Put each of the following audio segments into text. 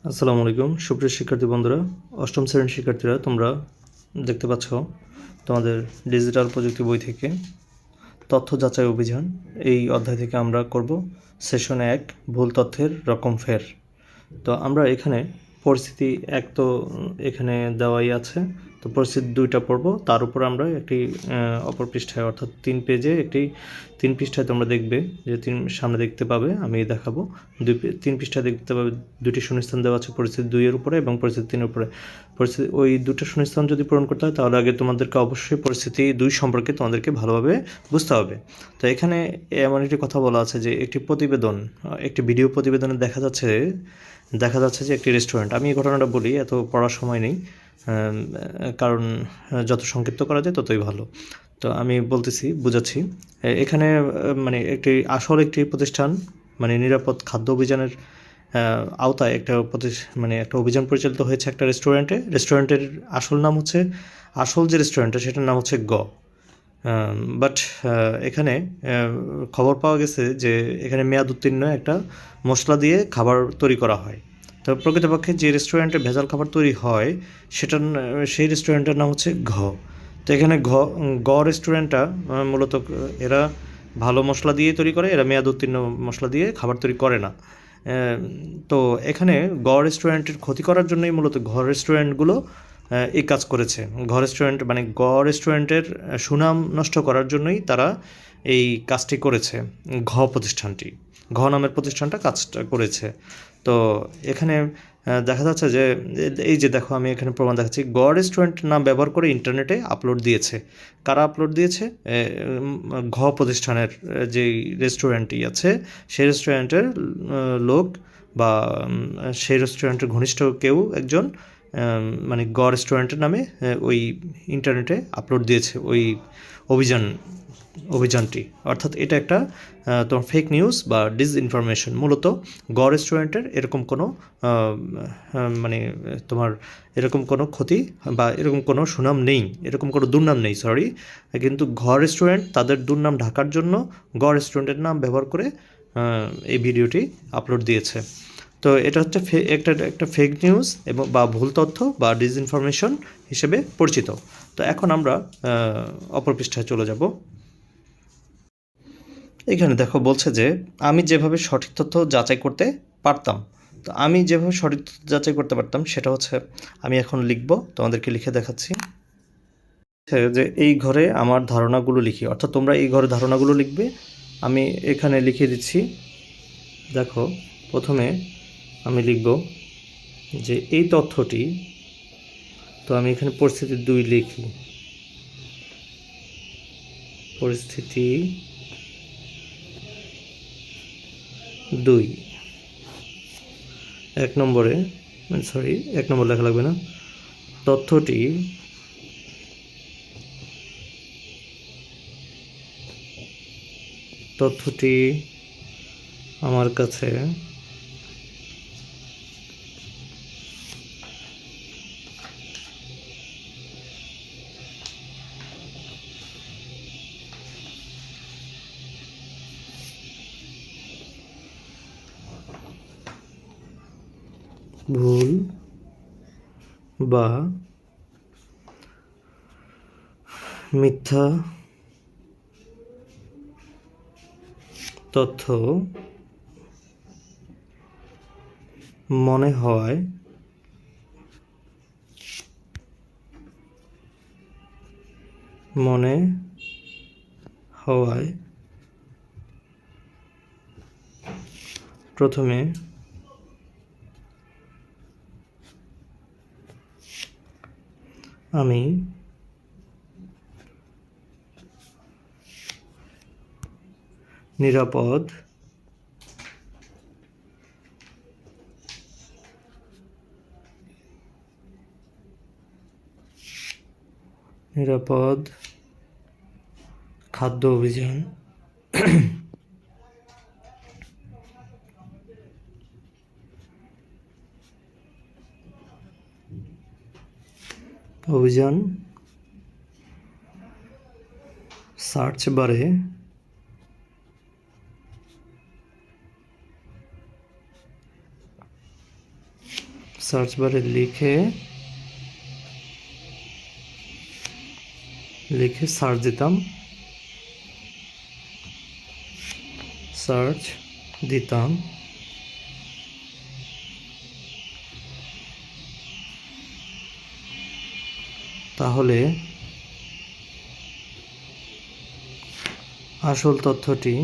আসসালামু আলাইকুম সুপ্রিয় শিক্ষার্থী বন্ধুরা, অষ্টম শ্রেণীর শিক্ষার্থীরা, তোমরা দেখতে পাচ্ছ তোমাদের ডিজিটাল প্রযুক্তি বই থেকে তথ্য যাচাই অভিযান এই অধ্যায় থেকে আমরা করব সেশন 1 ভুল তথ্যের রকম ফের। তো আমরা এখানে পরিস্থিতি 1 তো এখানে দেওয়াই আছে, তো পরিস্থিতি 2টা পড়ব, তার উপর আমরা একটি অপর পৃষ্ঠায় অর্থাৎ 3 পেজে একটি 3 পৃষ্ঠায় তোমরা দেখবে যে সামনে দেখতে পাবে, আমি দেখাবো 3 পৃষ্ঠায় দেখতে পাবে দুটি শূন্যস্থান দেওয়া আছে পরিস্থিতি 2 এর উপরে এবং পরিস্থিতি 3 এর উপরে। পরিস্থিতি ওই দুটো শূন্যস্থান যদি পূরণ করতে হয় তাহলে আগে তোমাদেরকে অবশ্যই পরিস্থিতি 2 সম্পর্কে তোমাদেরকে ভালোভাবে বুঝতে হবে। তো এখানে এমন একটি কথা বলা আছে যে একটি প্রতিবেদন, একটি ভিডিও প্রতিবেদনে দেখা যাচ্ছে যে একটি রেস্টুরেন্ট। আমি এই ঘটনাটা বলি, এত পড়ার সময় নেই, কারণ যত সংক্ষিপ্ত করা যায় ততই ভালো। তো আমি বুঝাচ্ছি। এখানে মানে একটি প্রতিষ্ঠান, মানে নিরাপদ খাদ্য অভিযানের আওতায় একটা অভিযান পরিচালিত হয়েছে একটা রেস্টুরেন্টের আসল যে রেস্টুরেন্টটা সেটার নাম হচ্ছে বাট এখানে খবর পাওয়া গেছে যে এখানে মেয়াদ উত্তীর্ণ একটা মশলা দিয়ে খাবার তৈরি করা হয়। তো প্রকৃতপক্ষে যে রেস্টুরেন্টে ভেজাল খাবার তৈরি হয় সেই রেস্টুরেন্টের নাম হচ্ছে তো এখানে রেস্টুরেন্টটা মূলত এরা ভালো মশলা দিয়ে তৈরি করে, এরা মেয়াদ উত্তীর্ণ মশলা দিয়ে খাবার তৈরি করে না। তো এখানে রেস্টুরেন্টের ক্ষতি করার জন্যই মূলত রেস্টুরেন্টগুলো এই কাজ করেছে। রেস্টুরেন্টের সুনাম নষ্ট করার জন্যই তারা এই কাজটি করেছে। প্রতিষ্ঠানটি নামের প্রতিষ্ঠানটা কাজটা করেছে। তো এখানে দেখা যাচ্ছে যে এই যে দেখো, আমি এখানে প্রমাণ দেখাচ্ছি, রেস্টুরেন্ট নাম ব্যবহার করে ইন্টারনেটে আপলোড দিয়েছে। কারা আপলোড দিয়েছে? প্রতিষ্ঠানের যেই রেস্টুরেন্টটি আছে সেই রেস্টুরেন্টের লোক বা সেই রেস্টুরেন্টের ঘনিষ্ঠ কেউ একজন রেস্টুরেন্টের নামে ওই ইন্টারনেটে আপলোড দিয়েছে ওই অভিযানটি। অর্থাৎ এটা একটা তোমার ফেক নিউজ বা ডিসইনফরমেশন। মূলত রেস্টুরেন্টের এরকম কোনো তোমার এরকম কোনো ক্ষতি বা এরকম কোনো সুনাম নেই, এরকম কোনো দুর্নাম নেই, কিন্তু রেস্টুরেন্ট তাদের দুর্নাম ঢাকার জন্য রেস্টুরেন্টের নাম ব্যবহার করে এই ভিডিওটি আপলোড দিয়েছে। তো এটা হচ্ছে একটা ফেক নিউজ এবং বা ভুল তথ্য বা ডিসইনফরমেশন হিসেবে পরিচিত। তো এখন আমরা অপর পৃষ্ঠায় চলে যাব। এখানে দেখো বলছে যে আমি যেভাবে সঠিক তথ্য যাচাই করতে পারতাম। তো আমি যেভাবে সঠিক তথ্য যাচাই করতে পারতাম সেটা হচ্ছে, আমি এখন লিখব, তোমাদেরকে লিখে দেখাচ্ছি যে এই ঘরে আমার ধারণাগুলো লিখি, অর্থাৎ তোমরা এই ঘরে ধারণাগুলো লিখবে। আমি এখানে লিখে দিচ্ছি। দেখো, প্রথমে আমি লিখব যে এই তথ্যটি, তো আমি এখানে পরিস্থিতি 2 লিখি। পরিস্থিতি 2 1 নম্বরে, এক নম্বর লেখা লাগবে না। তথ্যটি আমার কাছে ভুল বা মিথ্যা তথ্য মনে হওয়ায় প্রথমে আমি নিরাপদ খাদ্য অভিযান সার্চ বারে সার্চ বারে লিখে সার্চ দিতাম, তাহলে আসল তথ্যটি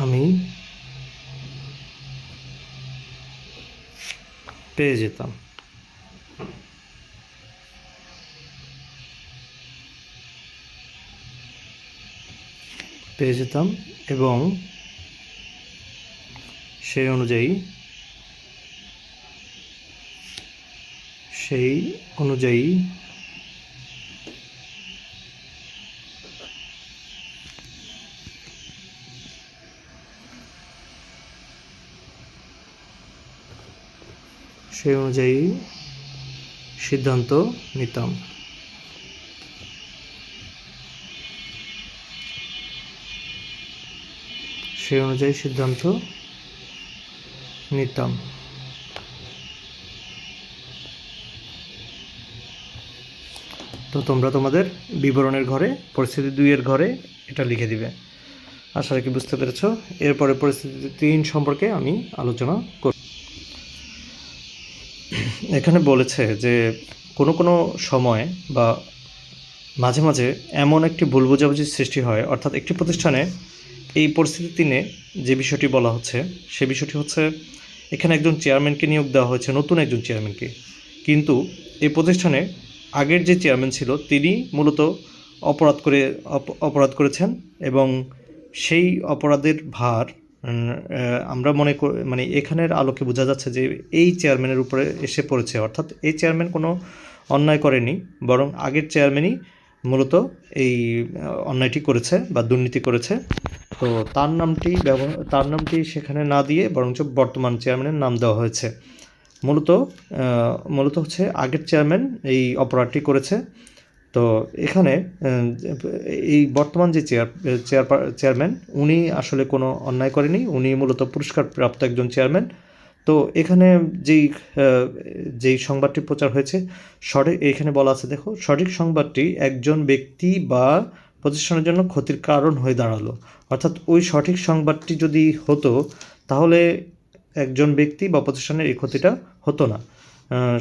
আমি পেয়ে যেতাম। এবং সেই অনুযায়ী সিদ্ধান্ত নিতাম। তো তোমরা তোমাদের বিবরণের ঘরে পরিস্থিতি 2 এর ঘরে এটা লিখে দিবে। আশা রাখি বুঝতে পেরেছ। এরপরে পরিস্থিতি 3 সম্পর্কে আমি আলোচনা করব। এখানে বলেছে যে কোনো সময় বা মাঝে মাঝে এমন একটি ভুল বোঝাবুঝির সৃষ্টি হয়, অর্থাৎ একটি প্রতিষ্ঠানে এই পরিস্থিতি 3-এ যে বিষয়টি বলা হচ্ছে সে বিষয়টি হচ্ছে এখানে একজন চেয়ারম্যানকে নিয়োগ দেওয়া হয়েছে, নতুন একজন চেয়ারম্যানকে, কিন্তু এই প্রতিষ্ঠানে আগের যে চেয়ারম্যান ছিল তিনি মূলত অপরাধ করেছেন এবং সেই অপরাধের ভার আমরা মানে এখানের আলোকে বোঝা যাচ্ছে যে এই চেয়ারম্যানের উপরে এসে পড়েছে, অর্থাৎ এই চেয়ারম্যান কোনো অন্যায় করেনি, বরং আগের চেয়ারম্যানই মূলত এই অন্যায়টি করেছে বা দুর্নীতি করেছে। তো তার নামটি সেখানে না দিয়ে বরঞ্চ বর্তমান চেয়ারম্যানের নাম দেওয়া হয়েছে। মূলত হচ্ছে আগের চেয়ারম্যান এই অপরাধটি করেছে। তো এখানে এই বর্তমান যে চেয়ারম্যান উনি আসলে কোনো অন্যায় করেনি, উনি মূলত পুরস্কার প্রাপ্ত একজন চেয়ারম্যান। তো এখানে যেই সংবাদটি প্রচার হয়েছে এখানে বলা আছে, দেখো, সঠিক সংবাদটি একজন ব্যক্তি বা প্রতিষ্ঠানের জন্য ক্ষতির কারণ হয়ে দাঁড়ালো। অর্থাৎ ওই সঠিক সংবাদটি যদি হতো তাহলে একজন ব্যক্তি বা প্রতিষ্ঠানের এই ক্ষতিটা হতো না।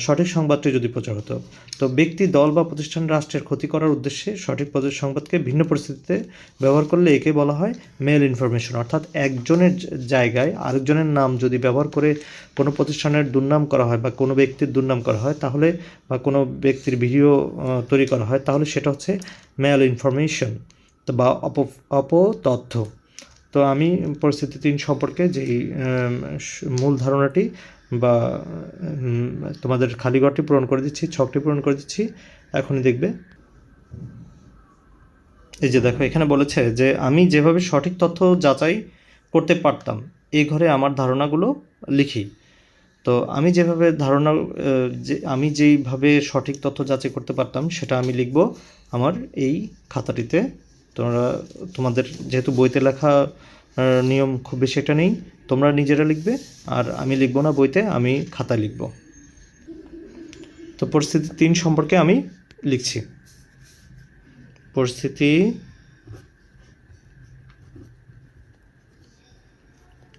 সঠিক সংবাদটি যদি প্রচার হতো, তো ব্যক্তি, দল বা প্রতিষ্ঠান, রাষ্ট্রের ক্ষতি করার উদ্দেশ্যে সঠিক সংবাদকে ভিন্ন পরিস্থিতিতে ব্যবহার করলে একে বলা হয় মেল ইনফরমেশন। অর্থাৎ একজনের জায়গায় আরেকজনের নাম যদি ব্যবহার করে কোনো প্রতিষ্ঠানের দুর্নাম করা হয় বা কোনো ব্যক্তির দুর্নাম করা হয় তাহলে, বা কোনো ব্যক্তির ভিডিও তৈরি করা হয় তাহলে সেটা হচ্ছে মেল ইনফরমেশন বা অপতথ্য। তো আমি পরিস্থিতি 3 সম্পর্কে যেই মূল ধারণাটি বা তোমাদের খালি ঘরটি পূরণ করে দিচ্ছি, ছকটি পূরণ করে দিচ্ছি, এখনই দেখবে। এই যে দেখো, এখানে বলেছে যে আমি যেভাবে সঠিক তথ্য যাচাই করতে পারতাম এই ঘরে আমার ধারণাগুলো লিখি। তো আমি যেইভাবে সঠিক তথ্য যাচাই করতে পারতাম সেটা আমি লিখব আমার এই খাতাটিতে। তোমাদের যেহেতু বইতে লেখা নিয়ম খুব বেশি একটা নেই, তোমরা নিজেরা লিখবে, আর আমি লিখব না বইতে, আমি খাতায় লিখব। তো পরিস্থিতি 3 সম্পর্কে আমি লিখছি। পরিস্থিতি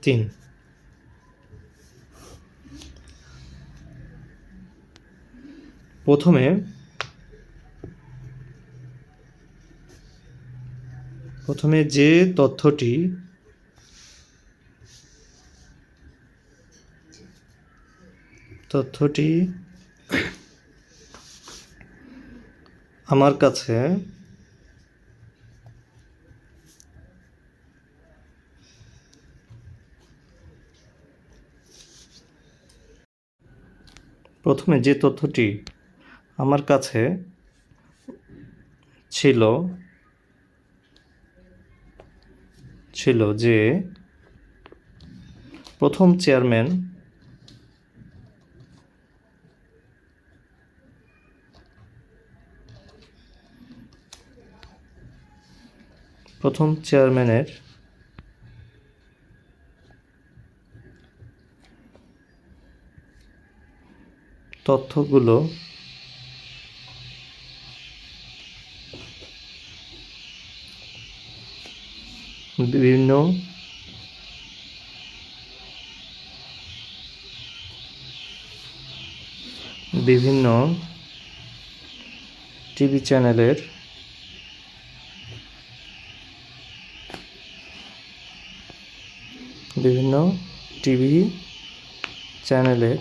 3। প্রথমে যে তথ্যটি আমার কাছে ছিল যে প্রথম চেয়ারম্যান প্রথম চেয়ারম্যানের তথ্যগুলো বিভিন্ন টিভি চ্যানেলের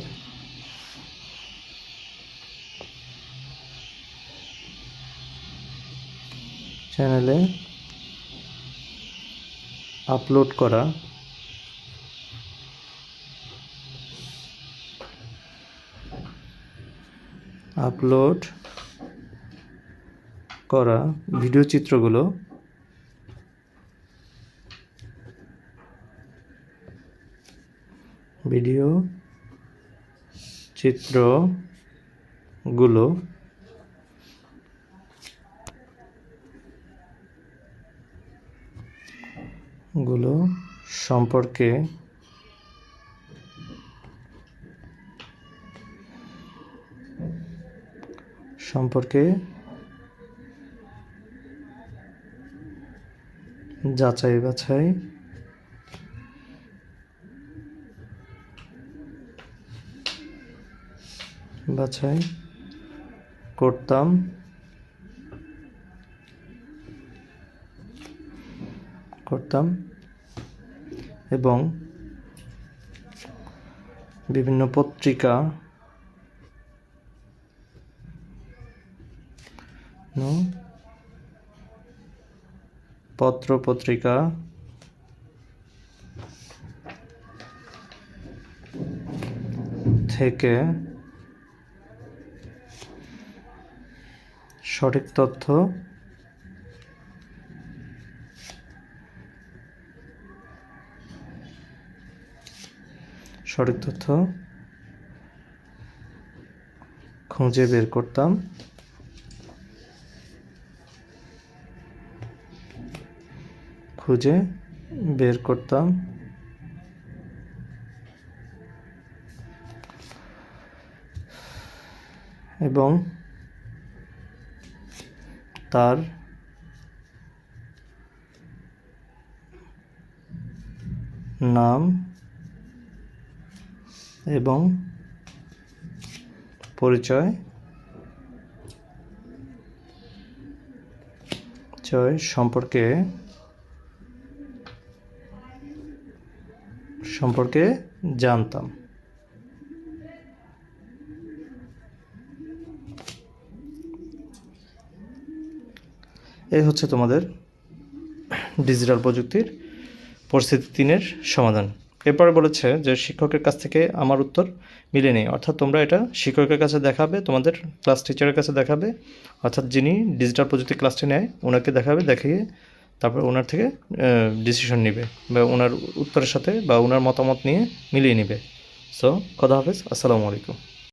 চ্যানেলে আপলোড করা ভিডিও চিত্রগুলো সম্পর্কে যাচাই বাছাই করতাম এবং বিভিন্ন পত্রিকা থেকে সঠিক তথ্য খুঁজে বের করতাম এবং তার নাম এবং পরিচয় সম্পর্কে জানতাম। এই হচ্ছে তোমাদের ডিজিটাল প্রযুক্তির পরিস্থিতি 3-এর সমাধান। এরপরে বলেছে যে শিক্ষকের কাছ থেকে আমার উত্তর মিলে নেই, অর্থাৎ তোমরা এটা শিক্ষকের কাছে দেখাবে, তোমাদের ক্লাস টিচারের কাছে দেখাবে, অর্থাৎ যিনি ডিজিটাল প্রযুক্তি ক্লাসটি নেয় ওনাকে দেখাবে, দেখিয়ে তারপর ওনার থেকে ডিসিশন নেবে বা ওনার উত্তরের সাথে বা ওনার মতামত নিয়ে মিলিয়ে নেবে। সো খোদা হাফেজ, আসসালামু আলাইকুম।